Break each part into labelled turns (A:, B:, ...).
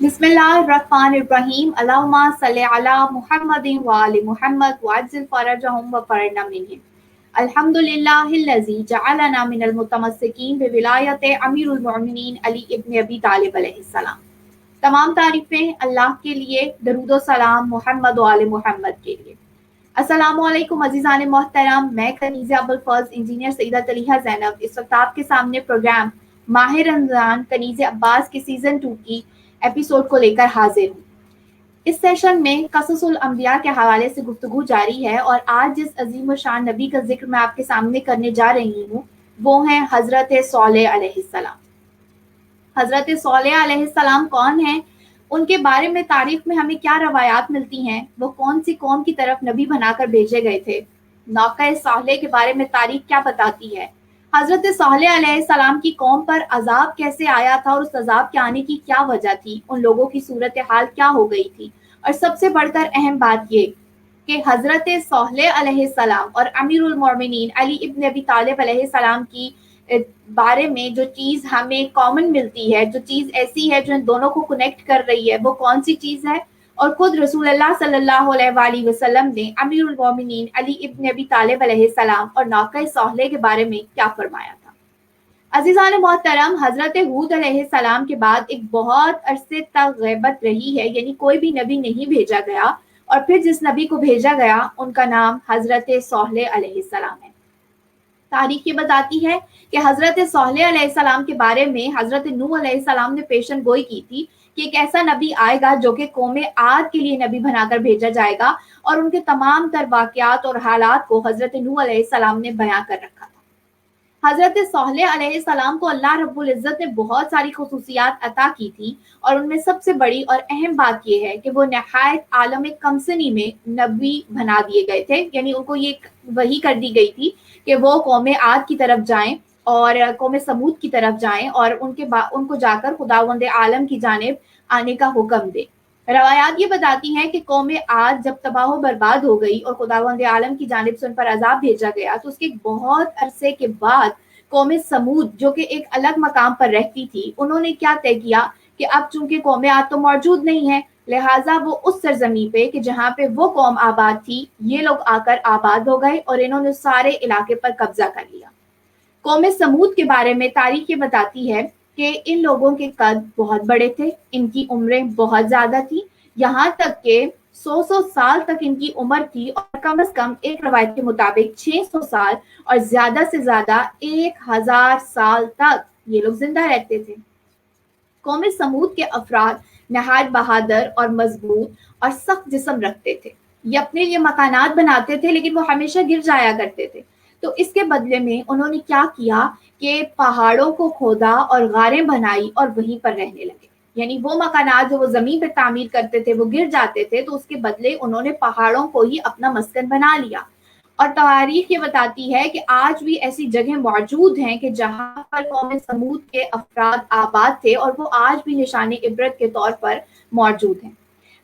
A: بسم اللہ الرحمن الرحیم اللہم صلی علی محمد وآل محمد وعجل فرجہم وفرجنا منہم الحمدللہ الذی جعلنا من المتمسکین بولایت امیر المؤمنین علی ابن ابی طالب علیہ السلام۔ تمام تعریفیں اللہ کے لیے، درود و سلام محمد وآل محمد کے لیے۔ السلام علیکم عزیزان محترم، میں کنیزہ ابوالفضل انجینئر سیدہ طلیحہ زینب اس وقت آپ کے سامنے پروگرام ماہ رمضان کنیز عباس کے سیزن 2 کی ایپیسوڈ کو لے کر حاضر ہوں۔ اس سیشن میں قصص الانبیاء کے حوالے سے گفتگو جاری ہے، اور آج جس عظیم الشان نبی کا ذکر میں آپ کے سامنے کرنے جا رہی ہوں وہ ہیں حضرت صالح علیہ السلام۔ حضرت صالح علیہ السلام کون ہیں؟ ان کے بارے میں تاریخ میں ہمیں کیا روایات ملتی ہیں؟ وہ کون سی قوم کی طرف نبی بنا کر بھیجے گئے تھے؟ ناقہ صالح کے بارے میں تاریخ کیا بتاتی ہے؟ حضرت صالح علیہ السلام کی قوم پر عذاب کیسے آیا تھا اور اس عذاب کے آنے کی کیا وجہ تھی؟ ان لوگوں کی صورتحال کیا ہو گئی تھی؟ اور سب سے بڑھ کر اہم بات یہ کہ حضرت صالح علیہ السلام اور امیر المؤمنین علی ابن ابی طالب علیہ السلام کی بارے میں جو چیز ہمیں کامن ملتی ہے، جو چیز ایسی ہے جو ان دونوں کو کنیکٹ کر رہی ہے، وہ کون سی چیز ہے؟ اور خود رسول اللہ صلی اللہ علیہ وآلہ وسلم نے امیر المومنین علی ابن ابی طالب علیہ السلام اور ناقہ صالح کے بارے میں کیا فرمایا تھا؟ عزیزان محترم، حضرت ہود علیہ السلام کے بعد ایک بہت عرصے تک غیبت رہی ہے، یعنی کوئی بھی نبی نہیں بھیجا گیا، اور پھر جس نبی کو بھیجا گیا ان کا نام حضرت صالح علیہ السلام ہے۔ تاریخ یہ بتاتی ہے کہ حضرت صالح علیہ السلام کے بارے میں حضرت نوح علیہ السلام نے پیشن گوئی کی تھی کہ ایک ایسا نبی آئے گا جو کہ قوم عاد کے لیے نبی بنا کر بھیجا جائے گا، اور ان کے تمام تر واقعات اور حالات کو حضرت نوح علیہ السلام نے بیان کر رکھا تھا۔ حضرت صالح علیہ السلام کو اللہ رب العزت نے بہت ساری خصوصیات عطا کی تھی، اور ان میں سب سے بڑی اور اہم بات یہ ہے کہ وہ نہایت عالم کمسنی میں نبی بنا دیے گئے تھے، یعنی ان کو یہ وحی کر دی گئی تھی کہ وہ قوم عاد کی طرف جائیں اور قوم سمود کی طرف جائیں اور ان کو جا کر خداوند عالم کی جانب آنے کا حکم دے۔ روایات یہ بتاتی ہیں کہ قوم عاد جب تباہ و برباد ہو گئی اور خداوند عالم کی جانب سے ان پر عذاب بھیجا گیا، تو اس کے بہت عرصے کے بعد قوم سمود جو کہ ایک الگ مقام پر رہتی تھی، انہوں نے کیا طے کیا کہ اب چونکہ قوم عاد تو موجود نہیں ہے، لہٰذا وہ اس سرزمین پہ کہ جہاں پہ وہ قوم آباد تھی، یہ لوگ آ کر آباد ہو گئے اور انہوں نے سارے علاقے پر قبضہ کر لیا۔ قوم سمود کے بارے میں تاریخ یہ بتاتی ہے کہ ان لوگوں کے قد بہت بڑے تھے، ان کی عمریں بہت زیادہ تھیں، یہاں تک کہ 100 سال تک ان کی عمر تھی، اور کم از کم ایک روایت کے مطابق 600 سال اور زیادہ سے زیادہ 1000 سال تک یہ لوگ زندہ رہتے تھے۔ قوم سمود کے افراد نہایت بہادر اور مضبوط اور سخت جسم رکھتے تھے، یہ اپنے لیے مکانات بناتے تھے لیکن وہ ہمیشہ گر جایا کرتے تھے۔ تو اس کے بدلے میں انہوں نے کیا کیا کہ پہاڑوں کو کھودا اور غاریں بنائی اور وہیں پر رہنے لگے، یعنی وہ مکانات جو وہ زمین پہ تعمیر کرتے تھے وہ گر جاتے تھے، تو اس کے بدلے انہوں نے پہاڑوں کو ہی اپنا مسکن بنا لیا۔ اور تاریخ یہ بتاتی ہے کہ آج بھی ایسی جگہیں موجود ہیں کہ جہاں پر قوم سمود کے افراد آباد تھے، اور وہ آج بھی نشان عبرت کے طور پر موجود ہیں۔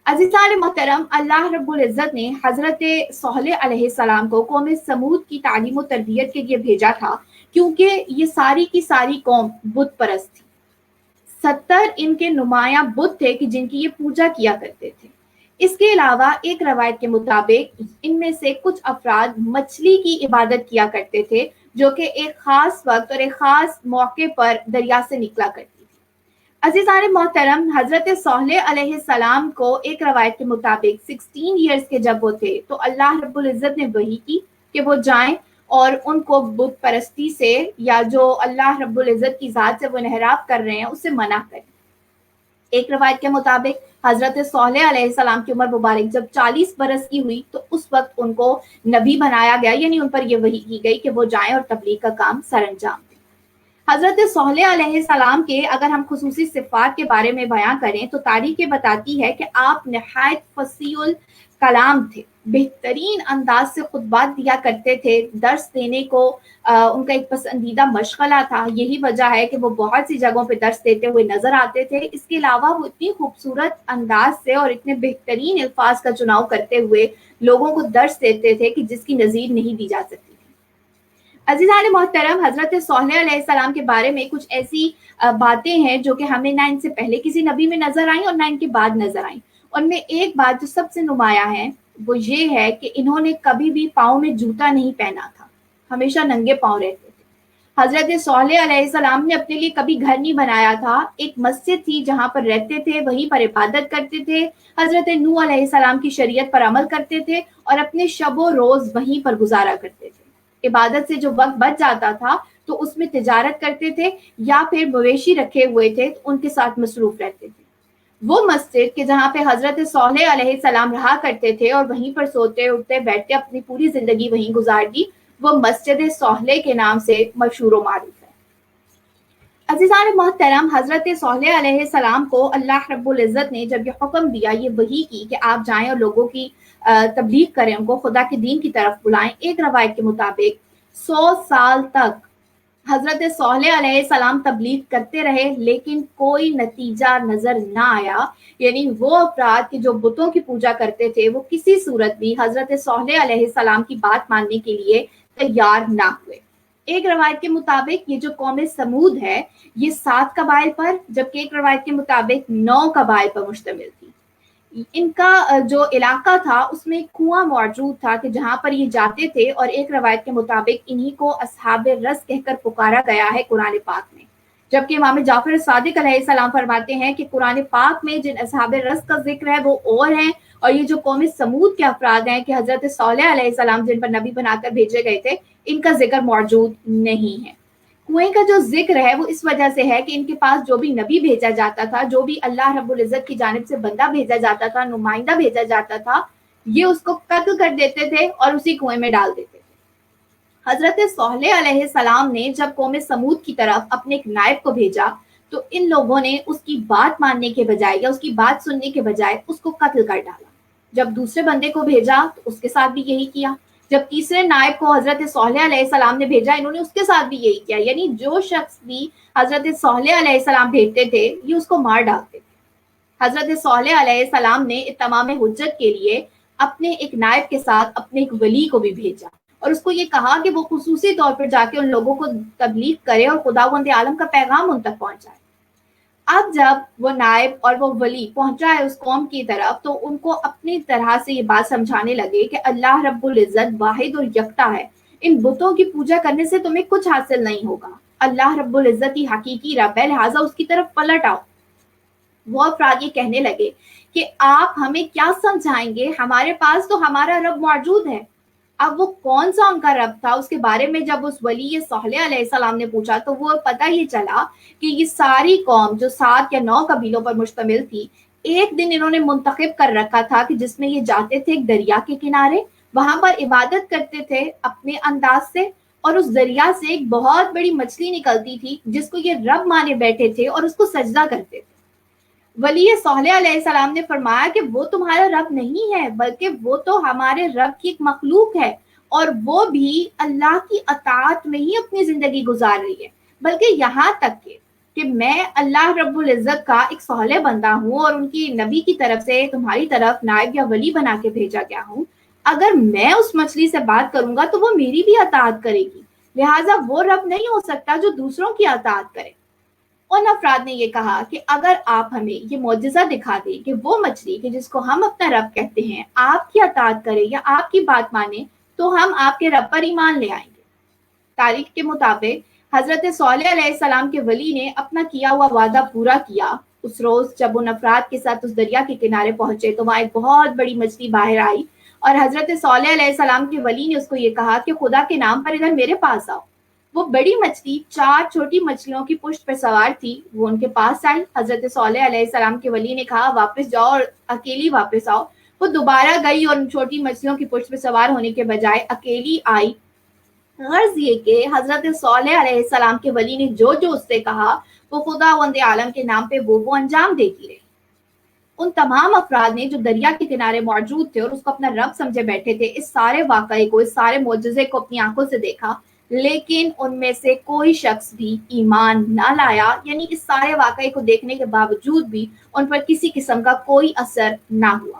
A: عزیزان محترم، اللہ رب العزت نے حضرت صالح علیہ السلام کو قوم سمود کی تعلیم و تربیت کے لیے بھیجا تھا، کیونکہ یہ ساری کی ساری قوم بت پرست تھی۔ 70 ان کے نمایاں بت تھے کہ جن کی یہ پوجا کیا کرتے تھے۔ اس کے علاوہ ایک روایت کے مطابق ان میں سے کچھ افراد مچھلی کی عبادت کیا کرتے تھے، جو کہ ایک خاص وقت اور ایک خاص موقع پر دریا سے نکلا کرتی تھی۔ عزیزان محترم، حضرت صالح علیہ السلام کو ایک روایت کے مطابق 16 ایئرز کے جب وہ تھے تو اللہ رب العزت نے وحی کی کہ وہ جائیں اور ان کو بت پرستی سے، یا جو اللہ رب العزت کی ذات سے وہ انحراف کر رہے ہیں، اس سے منع کریں۔ ایک روایت کے مطابق حضرت صالح علیہ السلام کی عمر مبارک جب 40 برس کی ہوئی تو اس وقت ان کو نبی بنایا گیا، یعنی ان پر یہ وحی کی گئی کہ وہ جائیں اور تبلیغ کا کام سر انجام دیں۔ حضرت صالح علیہ السلام کے اگر ہم خصوصی صفات کے بارے میں بیان کریں تو تاریخ یہ بتاتی ہے کہ آپ نہایت فصیح الکلام تھے، بہترین انداز سے خطبات دیا کرتے تھے، درس دینے کو ان کا ایک پسندیدہ مشغلہ تھا، یہی وجہ ہے کہ وہ بہت سی جگہوں پہ درس دیتے ہوئے نظر آتے تھے۔ اس کے علاوہ وہ اتنی خوبصورت انداز سے اور اتنے بہترین الفاظ کا چناؤ کرتے ہوئے لوگوں کو درس دیتے تھے کہ جس کی نظیر نہیں دی جا سکتی۔ عزیزان محترم، حضرت صالح علیہ السلام کے بارے میں کچھ ایسی باتیں ہیں جو کہ ہمیں نہ ان سے پہلے کسی نبی میں نظر آئیں اور نہ ان کے بعد نظر آئیں. ان میں ایک بات جو سب سے نمایاں ہے وہ یہ ہے کہ انہوں نے کبھی بھی پاؤں میں جوتا نہیں پہنا تھا، ہمیشہ ننگے پاؤں رہتے تھے. حضرت صالح علیہ السلام نے اپنے لیے کبھی گھر نہیں بنایا تھا، ایک مسجد تھی جہاں پر رہتے تھے، وہیں پر عبادت کرتے تھے. حضرت نوح علیہ السلام کی شریعت پر عمل کرتے تھے اور اپنے شب و روز وہیں پر گزارا کرتے تھے. عبادت سے جو وقت بچ جاتا تھا تو اس میں تجارت کرتے تھے یا پھر مویشی رکھے ہوئے تھے تو ان کے ساتھ مصروف رہتے تھے. وہ مسجد کہ جہاں پہ حضرت صالح علیہ السلام رہا کرتے تھے اور وہیں پر سوتے اٹھتے بیٹھتے اپنی پوری زندگی وہیں گزار دی، وہ مسجد صالح کے نام سے مشہور و معروف ہے. عزیزان محترم، حضرت صالح علیہ السلام کو اللہ رب العزت نے جب یہ حکم دیا، یہ وحی کی کہ آپ جائیں اور لوگوں کی تبلیغ کریں، ان کو خدا کے دین کی طرف بلائیں. ایک روایت کے مطابق 100 سال تک حضرت صالح علیہ السلام تبلیغ کرتے رہے لیکن کوئی نتیجہ نظر نہ آیا. یعنی وہ افراد کہ جو بتوں کی پوجا کرتے تھے وہ کسی صورت بھی حضرت صالح علیہ السلام کی بات ماننے کے لیے تیار نہ ہوئے. ایک روایت کے مطابق یہ جو قوم سمود ہے یہ 7 قبائل پر، جبکہ ایک روایت کے مطابق 9 قبائل پر مشتمل تھی. ان کا جو علاقہ تھا اس میں ایک کنواں موجود تھا کہ جہاں پر یہ جاتے تھے، اور ایک روایت کے مطابق انہی کو اصحاب رس کہہ کر پکارا گیا ہے قرآن پاک میں. جبکہ امام جعفر صادق علیہ السلام فرماتے ہیں کہ قرآن پاک میں جن اصحاب رس کا ذکر ہے وہ اور ہیں، اور یہ جو قوم سمود کے افراد ہیں کہ حضرت صالح علیہ السلام جن پر نبی بنا کر بھیجے گئے تھے، ان کا ذکر موجود نہیں ہے. کنویں کا جو ذکر ہے وہ اس وجہ سے ہے کہ ان کے پاس جو بھی نبی بھیجا جاتا تھا، جو بھی اللہ رب العزت کی جانب سے بندہ بھیجا جاتا تھا، نمائندہ بھیجا جاتا تھا، یہ اس کو قتل کر دیتے تھے اور اسی کنویں میں ڈال دیتے تھے. حضرت صالح علیہ السلام نے جب قوم سمود کی طرف اپنے ایک نائب کو بھیجا تو ان لوگوں نے اس کی بات ماننے کے بجائے یا اس کی بات سننے کے بجائے اس کو قتل کر ڈالا. جب دوسرے بندے کو بھیجا تو اس کے ساتھ بھی یہی کیا. جب تیسرے نائب کو حضرت صالح علیہ السلام نے بھیجا، انہوں نے اس کے ساتھ بھی یہی کیا. یعنی جو شخص بھی حضرت صالح علیہ السلام بھیجتے تھے یہ اس کو مار ڈالتے تھے. حضرت صالح علیہ السلام نے تمام حجت کے لیے اپنے ایک نائب کے ساتھ اپنے ایک ولی کو بھی بھیجا اور اس کو یہ کہا کہ وہ خصوصی طور پر جا کے ان لوگوں کو تبلیغ کرے اور خداوند عالم کا پیغام ان تک پہنچائے. اب جب وہ نائب اور وہ ولی پہنچا ہے اس قوم کی طرف تو ان کو اپنی طرح سے یہ بات سمجھانے لگے کہ اللہ رب العزت واحد اور یکتا ہے، ان بتوں کی پوجا کرنے سے تمہیں کچھ حاصل نہیں ہوگا. اللہ رب العزت ہی حقیقی رب ہے، لہٰذا اس کی طرف پلٹ آؤ. وہ افراد یہ کہنے لگے کہ آپ ہمیں کیا سمجھائیں گے، ہمارے پاس تو ہمارا رب موجود ہے. اب وہ کون سا ان کا رب تھا اس کے بارے میں جب اس ولی صالح علیہ السلام نے پوچھا تو وہ پتہ یہ چلا کہ یہ ساری قوم جو 7 یا 9 قبیلوں پر مشتمل تھی، ایک دن انہوں نے منتخب کر رکھا تھا کہ جس میں یہ جاتے تھے ایک دریا کے کنارے، وہاں پر عبادت کرتے تھے اپنے انداز سے، اور اس دریا سے ایک بہت بڑی مچھلی نکلتی تھی جس کو یہ رب مانے بیٹھے تھے اور اس کو سجدہ کرتے تھے. ولی صالح علیہ السلام نے فرمایا کہ وہ تمہارا رب نہیں ہے بلکہ وہ تو ہمارے رب کی ایک مخلوق ہے، اور وہ بھی اللہ کی اطاعت میں ہی اپنی زندگی گزار رہی ہے. بلکہ یہاں تک کہ میں اللہ رب العزت کا ایک صالح بندہ ہوں اور ان کی نبی کی طرف سے تمہاری طرف نائب یا ولی بنا کے بھیجا گیا ہوں. اگر میں اس مچھلی سے بات کروں گا تو وہ میری بھی اطاعت کرے گی، لہٰذا وہ رب نہیں ہو سکتا جو دوسروں کی اطاعت کرے. ان افراد نے یہ کہا کہ اگر آپ ہمیں یہ معجزہ دکھا دیں کہ وہ مچھلی کہ جس کو ہم اپنا رب کہتے ہیں آپ کی اطاعت کرے یا آپ کی بات مانے تو ہم آپ کے رب پر ایمان لے آئیں گے. تاریخ کے مطابق حضرت صالح علیہ السلام کے ولی نے اپنا کیا ہوا وعدہ پورا کیا. اس روز جب ان افراد کے ساتھ اس دریا کے کنارے پہنچے تو وہاں ایک بہت بڑی مچھلی باہر آئی اور حضرت صالح علیہ السلام کے ولی نے اس کو یہ کہا کہ خدا کے نام پر ادھر میرے پاس آؤ. وہ بڑی مچھلی 4 چھوٹی مچھلیوں کی پشت پر سوار تھی، وہ ان کے پاس آئی. حضرت صالح علیہ السلام کے ولی نے کہا واپس جاؤ اور اکیلی واپس آؤ. وہ دوبارہ گئی اور ان چھوٹی مچھلیوں کی پشت پر سوار ہونے کے بجائے اکیلی آئی. غرض یہ کہ حضرت صالح علیہ السلام کے ولی نے جو جو اس سے کہا وہ خداوند عالم کے نام پہ وہ انجام دیتی رہی. ان تمام افراد نے جو دریا کے کنارے موجود تھے اور اس کو اپنا رب سمجھے بیٹھے تھے اس سارے واقعے کو، اس سارے معجزے کو اپنی آنکھوں سے دیکھا، لیکن ان میں سے کوئی شخص بھی ایمان نہ لایا. یعنی اس سارے واقعے کو دیکھنے کے باوجود بھی ان پر کسی قسم کا کوئی اثر نہ ہوا.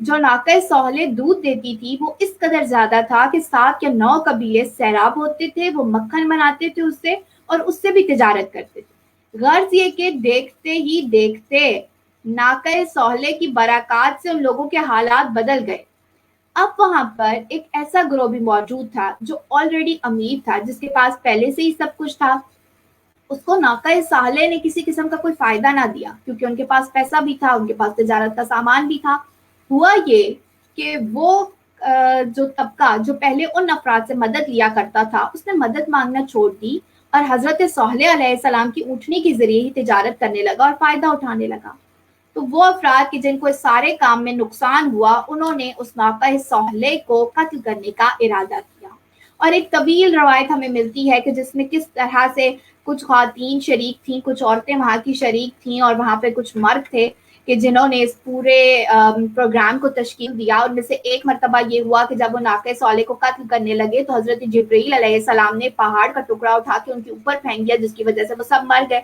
A: جو ناقہ صالح دودھ دیتی تھی وہ اس قدر زیادہ تھا کہ 7 یا 9 قبیلے سیراب ہوتے تھے، وہ مکھن بناتے تھے اس سے اور اس سے بھی تجارت کرتے تھے۔ غرض یہ کہ دیکھتے ہی دیکھتے ناقہ صالح کی برکات سے ان لوگوں کے حالات بدل گئے۔ اب وہاں پر ایک ایسا گروہ بھی موجود تھا جو آلریڈی امیر تھا، جس کے پاس پہلے سے ہی سب کچھ تھا۔ اس کو ناقہ صالح نے کسی قسم کا کوئی فائدہ نہ دیا، کیونکہ ان کے پاس پیسہ بھی تھا، ان کے پاس تجارت کا سامان بھی تھا۔ ہوا یہ کہ وہ جو طبقہ جو پہلے ان افراد سے مدد لیا کرتا تھا، اس نے مدد مانگنا چھوڑ دی اور حضرت صالح علیہ السلام کی اونٹنی کے ذریعے ہی تجارت کرنے لگا اور فائدہ اٹھانے لگا۔ تو وہ افراد کہ جن کو اس سارے کام میں نقصان ہوا، انہوں نے اس ناقہ صالح کو قتل کرنے کا ارادہ کیا۔ اور ایک طویل روایت ہمیں ملتی ہے کہ جس میں کس طرح سے کچھ خواتین شریک تھیں، کچھ عورتیں وہاں کی شریک تھیں، اور وہاں پہ کچھ مرد تھے کہ جنہوں نے اس پورے پروگرام کو تشکیل دیا۔ ان میں سے ایک مرتبہ یہ ہوا کہ جب وہ ناقہ صالح کو قتل کرنے لگے تو حضرت جبرائیل علیہ السلام نے پہاڑ کا ٹکڑا اٹھا کے ان کے اوپر پھینک دیا، جس کی وجہ سے وہ سب مر گئے۔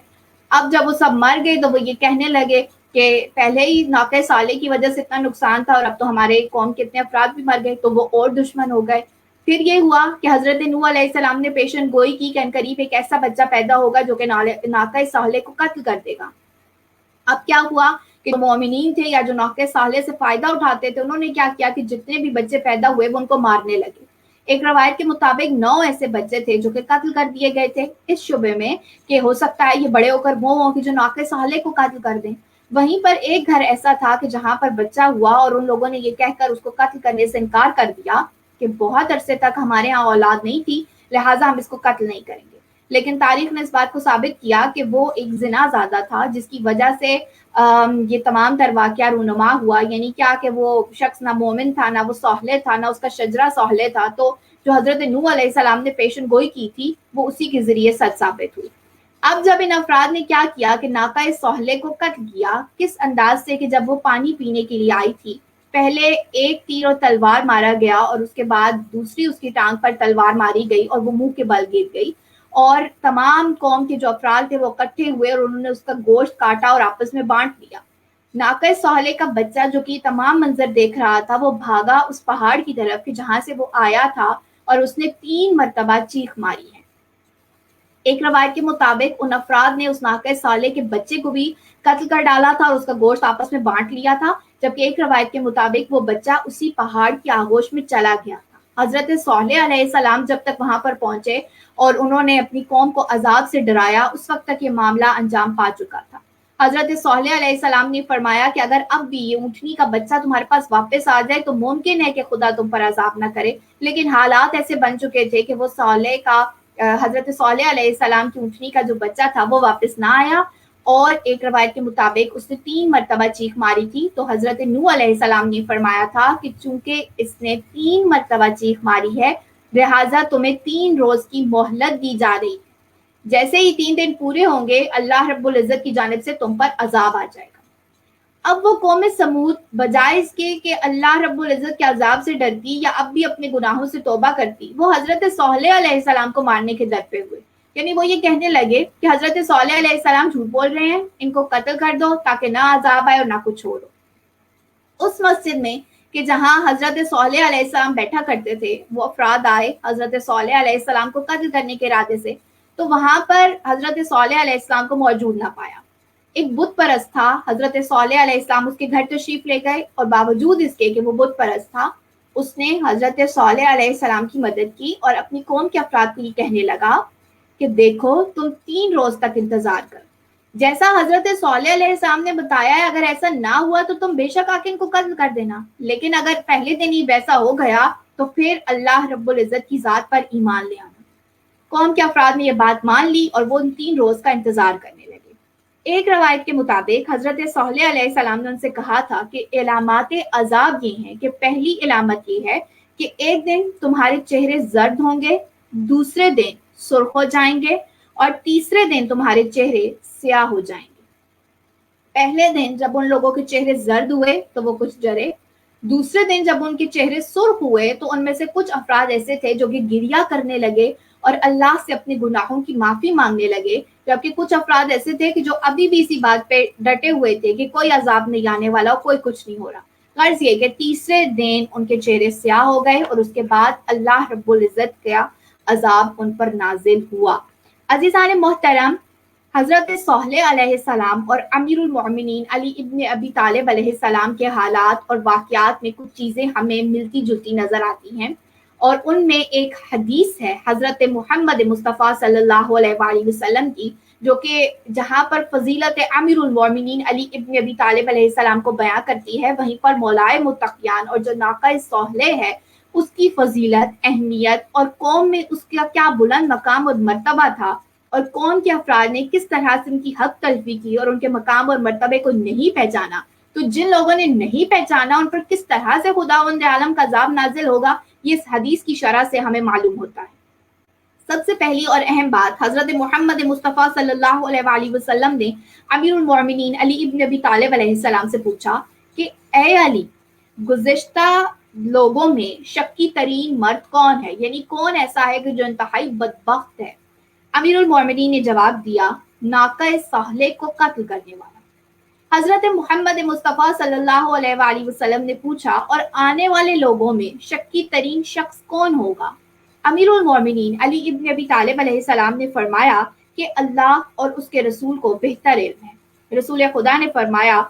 A: اب جب وہ سب مر گئے تو وہ یہ کہنے لگے کہ پہلے ہی ناقہ صالح کی وجہ سے اتنا نقصان تھا اور اب تو ہمارے قوم کے اتنے افراد بھی مر گئے، تو وہ اور دشمن ہو گئے۔ پھر یہ ہوا کہ حضرت نوح علیہ السلام نے پیشن گوئی کی کہ عنقریب ایک ایسا بچہ پیدا ہوگا جو کہ ناقہ صالح کو قتل کر دے گا۔ اب کیا ہوا کہ جو مومنین تھے یا جو ناقہ صالح سے فائدہ اٹھاتے تھے، انہوں نے کیا کیا کہ جتنے بھی بچے پیدا ہوئے وہ ان کو مارنے لگے۔ ایک روایت کے مطابق 9 ایسے بچے تھے جو کہ قتل کر دیے گئے تھے، اس شبے میں کہ ہو سکتا ہے یہ بڑے ہو کر وہ ہوں کہ جو ناقہ صالح کو قتل کر دیں۔ وہیں پر ایک گھر ایسا تھا کہ جہاں پر بچہ ہوا اور ان لوگوں نے یہ کہہ کر اس کو قتل کرنے سے انکار کر دیا کہ بہت عرصے تک ہمارے ہاں اولاد نہیں تھی، لہٰذا ہم اس کو قتل نہیں کریں گے۔ لیکن تاریخ نے اس بات کو ثابت کیا کہ وہ ایک زنا زادہ تھا، جس کی وجہ سے یہ تمام تر واقعہ رونما ہوا۔ یعنی کیا کہ وہ شخص نہ مومن تھا، نہ وہ صالح تھا، نہ اس کا شجرہ صالح تھا، تو جو حضرت نوح علیہ السلام نے پیشن گوئی کی تھی وہ اسی کے ذریعے سچ ثابت ہوئی۔ اب جب ان افراد نے کیا کیا کہ ناقہ صالح کو قتل کیا، کس انداز سے کہ جب وہ پانی پینے کے لیے آئی تھی، پہلے ایک تیر اور تلوار مارا گیا اور اس کے بعد دوسری اس کی ٹانگ پر تلوار ماری گئی اور وہ منہ کے بل گر گئی، اور تمام قوم کے جو افراد تھے وہ اکٹھے ہوئے اور انہوں نے اس کا گوشت کاٹا اور آپس میں بانٹ لیا۔ ناقہ صالح کا بچہ جو کہ تمام منظر دیکھ رہا تھا، وہ بھاگا اس پہاڑ کی طرف کہ جہاں سے وہ آیا تھا، اور اس نے 3 مرتبہ چیخ ماری ہے۔ ایک روایت کے مطابق ان افراد نے اس ناقہ صالح کے بچے کو بھی قتل کر ڈالا تھا اور اس کا گوشت آپس میں بانٹ لیا تھا، جبکہ ایک روایت کے مطابق وہ بچہ اسی پہاڑ کی آغوش میں چلا گیا تھا۔ حضرت صالح علیہ السلام جب تک وہاں پر پہنچے اور انہوں نے اپنی قوم کو عذاب سے ڈرایا، اس وقت تک یہ معاملہ انجام پا چکا تھا۔ حضرت صالح علیہ السلام نے فرمایا کہ اگر اب بھی یہ اونٹنی کا بچہ تمہارے پاس واپس آ جائے تو ممکن ہے کہ خدا تم پر عذاب نہ کرے، لیکن حالات ایسے بن چکے تھے کہ وہ حضرت صالح علیہ السلام کی اونٹنی کا جو بچہ تھا وہ واپس نہ آیا، اور ایک روایت کے مطابق اس نے 3 مرتبہ چیخ ماری تھی۔ تو حضرت نوح علیہ السلام نے فرمایا تھا کہ چونکہ اس نے 3 مرتبہ چیخ ماری ہے، لہٰذا تمہیں 3 روز کی مہلت دی جا رہی ہے، جیسے ہی 3 دن پورے ہوں گے اللہ رب العزت کی جانب سے تم پر عذاب آ جائے گا۔ اب وہ قوم سمود بجائے اس کے کہ اللہ رب العزت کے عذاب سے ڈرتی یا اب بھی اپنے گناہوں سے توبہ کرتی، وہ حضرت صالح علیہ السلام کو مارنے کے در پہ ہوئے۔ یعنی وہ یہ کہنے لگے کہ حضرت صالح علیہ السلام جھوٹ بول رہے ہیں، ان کو قتل کر دو تاکہ نہ عذاب آئے اور نہ کچھ ہو۔ اس مسجد میں کہ جہاں حضرت صالح علیہ السلام بیٹھا کرتے تھے، وہ افراد آئے حضرت صالح علیہ السلام کو قتل کرنے کے ارادے سے، تو وہاں پر حضرت صالح علیہ السلام کو موجود نہ پایا۔ ایک بت پرست تھا، حضرت صالح علیہ السلام اس کے گھر تشریف لے گئے، اور باوجود اس کے کہ وہ بت پرست تھا، اس نے حضرت صالح علیہ السلام کی مدد کی اور اپنی قوم کے افراد کو یہ کہنے لگا کہ دیکھو تم 3 روز تک انتظار کرو، جیسا حضرت صالح علیہ السلام نے بتایا ہے، اگر ایسا نہ ہوا تو تم بے شک آ کے ان کو قتل کر دینا، لیکن اگر پہلے دن ہی ویسا ہو گیا تو پھر اللہ رب العزت کی ذات پر ایمان لے آنا۔ قوم کے افراد نے یہ بات مان لی اور وہ ان 3 روز کا انتظار کرنے لگے۔ ایک روایت کے مطابق حضرت صالح علیہ السلام نے ان سے کہا تھا کہ علامات عذاب یہ ہیں کہ پہلی علامت یہ ہے کہ ایک دن تمہارے چہرے زرد ہوں گے، دوسرے دن سرخ ہو جائیں گے، اور تیسرے دن تمہارے چہرے سیاہ ہو جائیں گے۔ پہلے دن جب ان لوگوں کے چہرے زرد ہوئے تو وہ کچھ ڈرے، دوسرے دن جب ان کے چہرے سرخ ہوئے تو ان میں سے کچھ افراد ایسے تھے جو کہ گریہ کرنے لگے اور اللہ سے اپنے گناہوں کی معافی مانگنے لگے، جبکہ کچھ افراد ایسے تھے کہ جو ابھی بھی اسی بات پہ ڈٹے ہوئے تھے کہ کوئی عذاب نہیں آنے والا، کوئی کچھ نہیں ہو رہا۔ غرض یہ کہ تیسرے دن ان کے چہرے سیاہ ہو گئے اور اس کے بعد اللہ رب العزت کا عذاب ان پر نازل ہوا۔ عزیزان محترم، حضرت صالح علیہ السلام اور امیر المومنین علی ابن ابی طالب علیہ السلام کے حالات اور واقعات میں کچھ چیزیں ہمیں ملتی جلتی نظر آتی ہیں، اور ان میں ایک حدیث ہے حضرت محمد مصطفیٰ صلی اللہ علیہ وآلہ وسلم کی، جو کہ جہاں پر فضیلت امیر المومنین علی ابن ابی طالب علیہ السلام کو بیان کرتی ہے، وہیں پر مولائے متقیان اور جو ناقہ صالح ہے اس کی فضیلت، اہمیت اور قوم میں اس کا کیا بلند مقام اور مرتبہ تھا، اور کون کے افراد نے کس طرح سے ان کی حق تلفی کی اور ان کے مقام اور مرتبے کو نہیں پہچانا، تو جن لوگوں نے نہیں پہچانا ان پر کس طرح سے خداوند عالم کا عذاب نازل ہوگا، یہ اس حدیث کی شرح سے ہمیں معلوم ہوتا ہے۔ سب سے پہلی اور اہم بات، حضرت محمد مصطفیٰ صلی اللہ علیہ وآلہ وسلم نے امیر المومنین علی ابن ابی طالب علیہ السلام سے پوچھا کہ اے علی، گزشتہ لوگوں میں شکی ترین مرد کون ہے، یعنی کون ایسا ہے کہ جو انتہائی بدبخت ہے؟ امیر المومنین نے جواب دیا، ناقہ صالح کو قتل کرنے والا۔ حضرت محمد مصطفیٰ صلی اللہ علیہ وآلہ وسلم نے پوچھا، اور آنے والے لوگوں میں شکی ترین شخص کون ہوگا؟ امیر المومنین علی ابن ابی طالب علیہ السلام نے فرمایا کہ اللہ اور اس کے رسول کو بہتر علم ہے۔ رسول خدا نے فرمایا،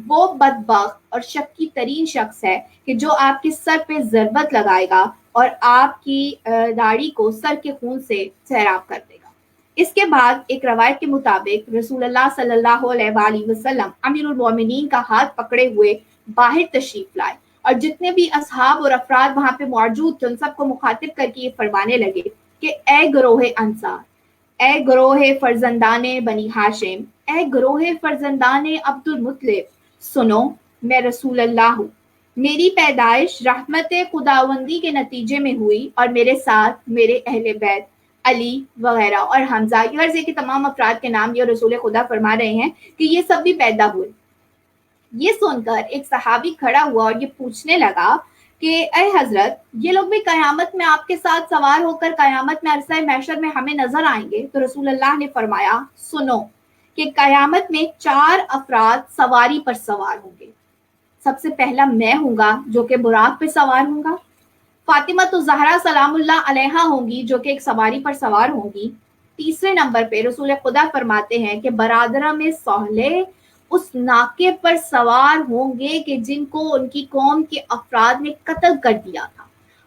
A: وہ بدبخت اور شکی ترین شخص ہے کہ جو آپ کے سر پہ ضربت لگائے گا اور آپ کی داڑھی کو سر کے خون سے سیراب کر دے گا۔ اس کے بعد ایک روایت کے مطابق رسول اللہ صلی اللہ علیہ وآلہ وسلم امیر المومنین کا ہاتھ پکڑے ہوئے باہر تشریف لائے، اور جتنے بھی اصحاب اور افراد وہاں پہ موجود تھے ان سب کو مخاطب کر کے یہ فرمانے لگے کہ اے گروہ انصار، اے گروہ فرزندان بنی ہاشم، اے گروہ فرزندان عبد المطلب، سنو، میں رسول اللہ ہوں۔ میری پیدائش رحمت خداوندی کے نتیجے میں ہوئی، اور میرے ساتھ میرے اہل بیت علی وغیرہ اور حمزہ، غرض یہ کہ تمام افراد کے نام یہ رسول خدا فرما رہے ہیں کہ یہ سب بھی پیدا ہوئے۔ یہ سن کر ایک صحابی کھڑا ہوا اور یہ پوچھنے لگا کہ اے حضرت، یہ لوگ بھی قیامت میں آپ کے ساتھ سوار ہو کر قیامت میں عرصہ محشر میں ہمیں نظر آئیں گے؟ تو رسول اللہ نے فرمایا، سنو کہ قیامت میں 4 افراد سواری پر سوار ہوں گے۔ سب سے پہلا میں ہوں گا جو کہ براق پہ سوار ہوں گا، فاطمہ تو زہرا سلام اللہ علیہا ہوں گی جو کہ ایک سواری پر سوار ہوں گی۔ تیسرے نمبر پہ رسول خدا فرماتے ہیں کہ برادرہ میں صالح اس ناکے پر سوار ہوں گے کہ جن کو ان کی قوم کے افراد نے قتل کر دیا تھا،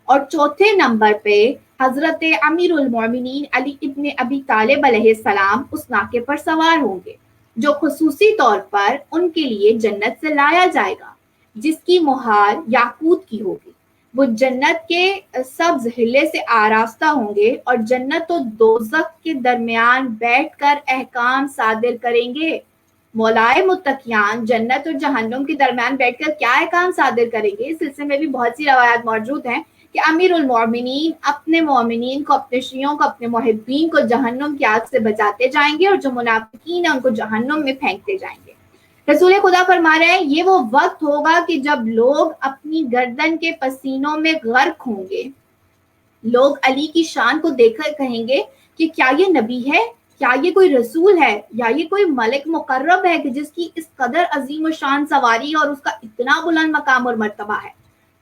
A: اور چوتھے نمبر پہ حضرت امیر المومنین علی ابن ابی طالب علیہ السلام اس ناکے پر سوار ہوں گے جو خصوصی طور پر ان کے لیے جنت سے لایا جائے گا، جس کی مہار یاقوت کی ہوگی۔ وہ جنت کے سبز ہلے سے آراستہ ہوں گے اور جنت و دوزخ کے درمیان بیٹھ کر احکام صادر کریں گے۔ مولائے متقیان جنت اور جہنم کے درمیان بیٹھ کر کیا احکام صادر کریں گے؟ اس سلسلے میں بھی بہت سی روایات موجود ہیں کہ امیر المومنین اپنے مومنین کو، اپنے شیعوں کو، اپنے محبین کو جہنم کی آگ سے بچاتے جائیں گے، اور جو منافقین ہیں ان کو جہنم میں پھینکتے جائیں گے۔ رسول خدا فرما رہے ہیں، یہ وہ وقت ہوگا کہ جب لوگ اپنی گردن کے پسینوں میں غرق ہوں گے۔ لوگ علی کی شان کو دیکھ کر کہیں گے کہ کیا یہ نبی ہے، کیا یہ کوئی رسول ہے، یا یہ کوئی ملک مقرب ہے کہ جس کی اس قدر عظیم و شان سواری اور اس کا اتنا بلند مقام اور مرتبہ ہے۔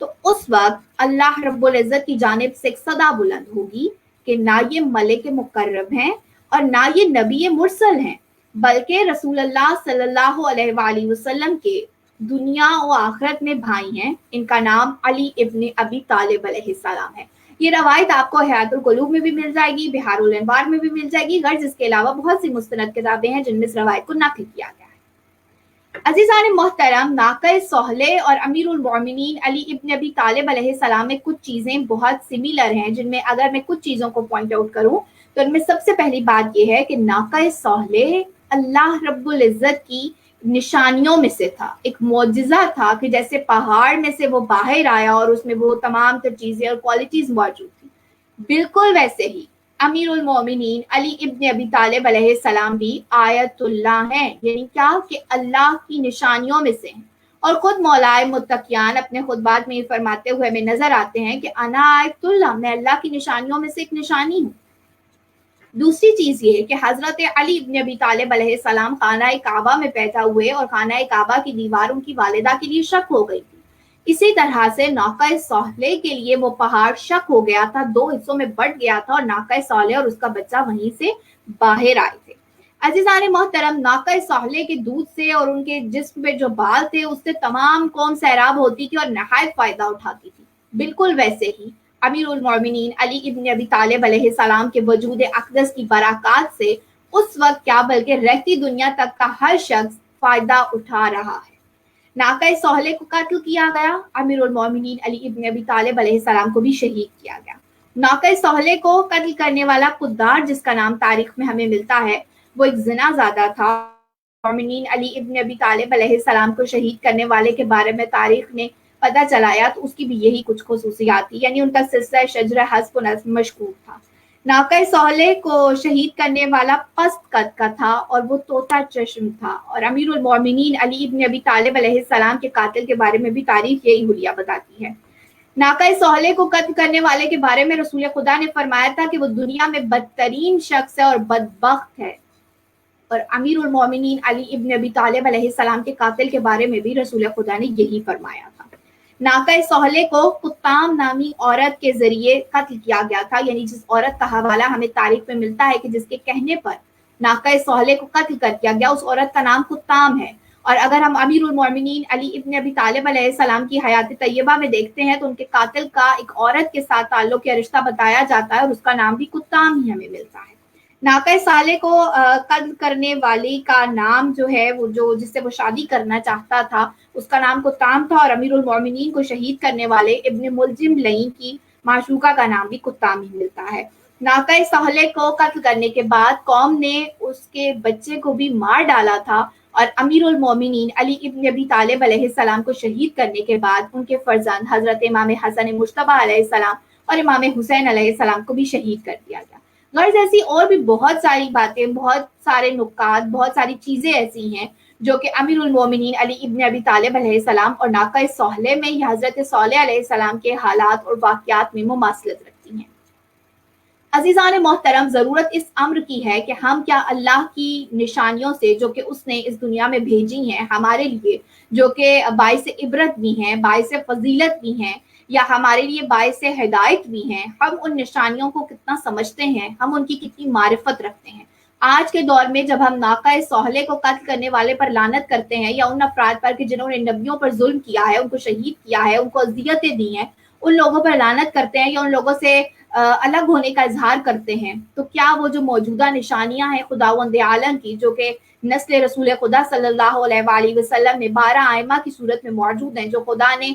A: تو اس وقت اللہ رب العزت کی جانب سے ایک صدا بلند ہوگی کہ نہ یہ ملک مقرب ہیں اور نہ یہ نبی مرسل ہیں، بلکہ رسول اللہ صلی اللہ علیہ وآلہ وسلم کے دنیا و آخرت میں بھائی ہیں۔ ان کا نام علی ابن ابی طالب علیہ السلام ہے۔ یہ روایت آپ کو حیات القلوب میں بھی مل جائے گی، بحار الانوار میں بھی مل جائے گی، غرض اس کے علاوہ بہت سی مستند کتابیں ہیں جن میں اس روایت کو نقل کیا گیا ہے۔ عزیزان محترم، ناقہ صالح اور امیر المومنین علی ابن ابی طالب علیہ السلام میں کچھ چیزیں بہت سملر ہیں، جن میں اگر میں کچھ چیزوں کو پوائنٹ آؤٹ کروں تو ان میں سب سے پہلی بات یہ ہے کہ ناقہ صالح اللہ رب العزت کی نشانیوں میں سے تھا، ایک معجزہ تھا کہ جیسے پہاڑ میں سے وہ باہر آیا اور اس میں وہ تمام تر چیزیں اور کوالٹیز موجود تھیں، بالکل ویسے ہی امیر المومنین علی ابن ابی طالب علیہ السلام بھی آیت اللہ ہیں، یعنی کیا کہ اللہ کی نشانیوں میں سے ہیں۔ اور خود مولائے متقیان اپنے خطبات میں یہ فرماتے ہوئے ہمیں نظر آتے ہیں کہ انا آیت اللہ، میں اللہ کی نشانیوں میں سے ایک نشانی ہوں۔ دوسری چیز یہ کہ حضرت علی ابن ابی طالب علیہ السلام خانہ کعبہ میں پیدا ہوئے اور خانہ کعبہ کی دیوار ان کی والدہ کے لیے شک ہو گئی تھی اسی طرح سے ناقہ صالح کے لیے وہ پہاڑ شق ہو گیا تھا، 2 حصوں میں بٹ گیا تھا اور ناقہ صالح اور اس کا بچہ وہیں سے باہر آئے تھے۔ عزیزان محترم، ناقہ صالح کے دودھ سے اور ان کے جسم پہ جو بال تھے اس سے تمام قوم سیراب ہوتی تھی اور نہایت فائدہ اٹھاتی تھی۔ بالکل ویسے ہی امیر المومنین علی ابن ابی طالب علیہ السلام کے وجود اقدس کی برکات سے اس وقت کیا بلکہ رہتی دنیا تک کا ہر شخص فائدہ اٹھا رہا ہے۔ ناقہ صالح کو قتل کیا گیا، امیر المومنین علی ابن ابی طالب علیہ السلام کو بھی شہید کیا گیا۔ ناقہ صالح کو قتل کرنے والا قدار جس کا نام تاریخ میں ہمیں ملتا ہے، وہ ایک زنا زادہ تھا۔ مومنین علی ابن ابی طالب علیہ السلام کو شہید کرنے والے کے بارے میں تاریخ نے پتہ چلایا تو اس کی بھی یہی کچھ خصوصیات تھی، یعنی ان کا سلسلہ شجرہ حسب و نسب مشکوک تھا۔ ناقہ صالح کو شہید کرنے والا پست قد کا تھا اور وہ طوطا چشم تھا، اور امیر المومنین علی ابن ابی طالب علیہ السلام کے قاتل کے بارے میں بھی تاریخ یہی حلیہ بتاتی ہے۔ ناقہ صالح کو قتل کرنے والے کے بارے میں رسول خدا نے فرمایا تھا کہ وہ دنیا میں بدترین شخص ہے اور بدبخت ہے، اور امیر المومنین علی ابن ابی طالب علیہ السلام کے قاتل کے بارے میں بھی رسول خدا نے یہی فرمایا تھا۔ ناقہ صالح کو قطام نامی عورت کے ذریعے قتل کیا گیا تھا، یعنی جس عورت کا حوالہ ہمیں تاریخ میں ملتا ہے کہ جس کے کہنے پر ناقہ صالح کو قتل کر دیا گیا، اس عورت کا نام قطام ہے۔ اور اگر ہم امیر المومنین علی ابن ابی طالب علیہ السلام کی حیات طیبہ میں دیکھتے ہیں تو ان کے قاتل کا ایک عورت کے ساتھ تعلق یا رشتہ بتایا جاتا ہے اور اس کا نام بھی قطام ہی ہمیں ملتا ہے۔ ناقہ صالح کو قتل کرنے والی کا نام جو ہے وہ جس سے وہ شادی کرنا چاہتا تھا اس کا نام قطام تھا، اور امیر المومنین کو شہید کرنے والے ابن ملجم لعین کی معشوقہ کا نام بھی قطام ہی ملتا ہے۔ ناقہ صالح کو قتل کرنے کے بعد قوم نے اس کے بچے کو بھی مار ڈالا تھا، اور امیر المومنین علی ابن ابی طالب علیہ السلام کو شہید کرنے کے بعد ان کے فرزند حضرت امام حسن مجتبی علیہ السلام اور امام حسین علیہ السلام کو بھی شہید کر دیا گیا۔ غرض ایسی اور بھی بہت ساری باتیں، بہت سارے نکات، بہت ساری چیزیں ایسی ہیں جو کہ امیر المومنین علی ابن ابی طالب علیہ السلام اور ناقہ صالح میں یا حضرت صالح علیہ السلام کے حالات اور واقعات میں مماثلت رکھتی ہیں۔ عزیزان محترم، ضرورت اس امر کی ہے کہ ہم کیا اللہ کی نشانیوں سے جو کہ اس نے اس دنیا میں بھیجی ہیں ہمارے لیے، جو کہ باعث عبرت بھی ہیں، باعث فضیلت بھی ہیں، یا ہمارے لیے باعث ہدایت بھی ہیں، ہم ان نشانیوں کو کتنا سمجھتے ہیں، ہم ان کی کتنی معرفت رکھتے ہیں۔ آج کے دور میں جب ہم ناقہ صالح کو قتل کرنے والے پر لعنت کرتے ہیں، یا ان افراد پر کہ جنہوں نے نبیوں پر ظلم کیا ہے، ان کو شہید کیا ہے، ان کو اذیتیں دی ہیں، ان لوگوں پر لعنت کرتے ہیں یا ان لوگوں سے الگ ہونے کا اظہار کرتے ہیں، تو کیا وہ جو موجودہ نشانیاں ہیں خداوند عالم کی جو کہ نسل رسول خدا صلی اللہ علیہ وآلہ وسلم میں 12 ائمہ کی صورت میں موجود ہیں، جو خدا نے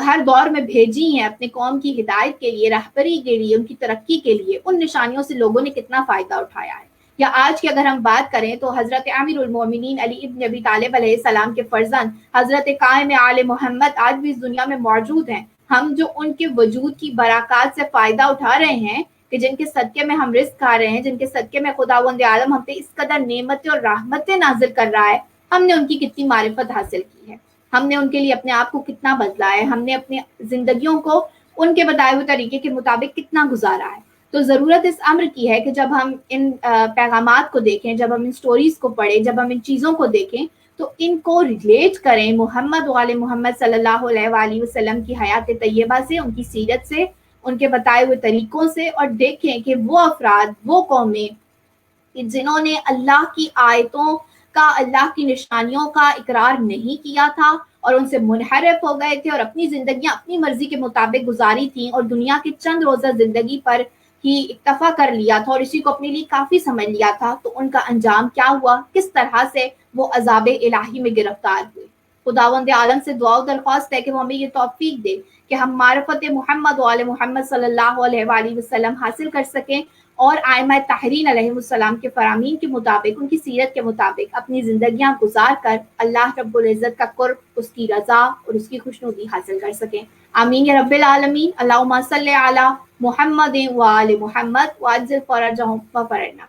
A: ہر دور میں بھیجی ہیں اپنے قوم کی ہدایت کے لیے، رہبری کے لیے، ان کی ترقی کے لیے، ان نشانیوں سے لوگوں نے کتنا فائدہ اٹھایا ہے؟ یا آج کی اگر ہم بات کریں تو حضرت امیر المومنین علی ابن ابی طالب علیہ السلام کے فرزند حضرت قائم آل محمد آج بھی اس دنیا میں موجود ہیں۔ ہم جو ان کے وجود کی برکات سے فائدہ اٹھا رہے ہیں کہ جن کے صدقے میں ہم رزق کھا رہے ہیں، جن کے صدقے میں خداوند عالم ہم پہ اس قدر نعمتیں اور رحمتیں نازل کر رہا ہے، ہم نے ان کی کتنی معرفت حاصل کی ہے، ہم نے ان کے لیے اپنے آپ کو کتنا بدلا ہے، ہم نے اپنی زندگیوں کو ان کے بتائے ہوئے طریقے کے مطابق کتنا گزارا ہے۔ تو ضرورت اس امر کی ہے کہ جب ہم ان پیغامات کو دیکھیں، جب ہم ان سٹوریز کو پڑھیں، جب ہم ان چیزوں کو دیکھیں تو ان کو ریلیٹ کریں محمد وآل محمد صلی اللہ علیہ وآلہ وسلم کی حیات طیبہ سے، ان کی سیرت سے، ان کے بتائے ہوئے طریقوں سے، اور دیکھیں کہ وہ افراد، وہ قومیں جنہوں نے اللہ کی آیتوں کا، اللہ کی نشانیوں کا اقرار نہیں کیا تھا اور ان سے منحرف ہو گئے تھے اور اپنی زندگیاں اپنی مرضی کے مطابق گزاری تھیں اور دنیا کی چند روزہ زندگی پر ہی اکتفا کر لیا تھا اور اسی کو اپنے لیے کافی سمجھ لیا تھا، تو ان کا انجام کیا ہوا، کس طرح سے وہ عذاب الہی میں گرفتار ہوئے۔ خداوند عالم سے دعا و درخواست ہے کہ وہ ہمیں یہ توفیق دے کہ ہم معرفت محمد وآل محمد صلی اللہ علیہ وآلہ وسلم حاصل کر سکیں اور ائمہ طاہرین علیہ السلام کے فرامین کے مطابق، ان کی سیرت کے مطابق اپنی زندگیاں گزار کر اللہ رب العزت کا قرب، اس کی رضا اور اس کی خوشنودی حاصل کر سکیں۔ آمین یا رب العالمین۔ اللہم صلی علی محمد وآل محمد وعجل فرجہم وفرجنا۔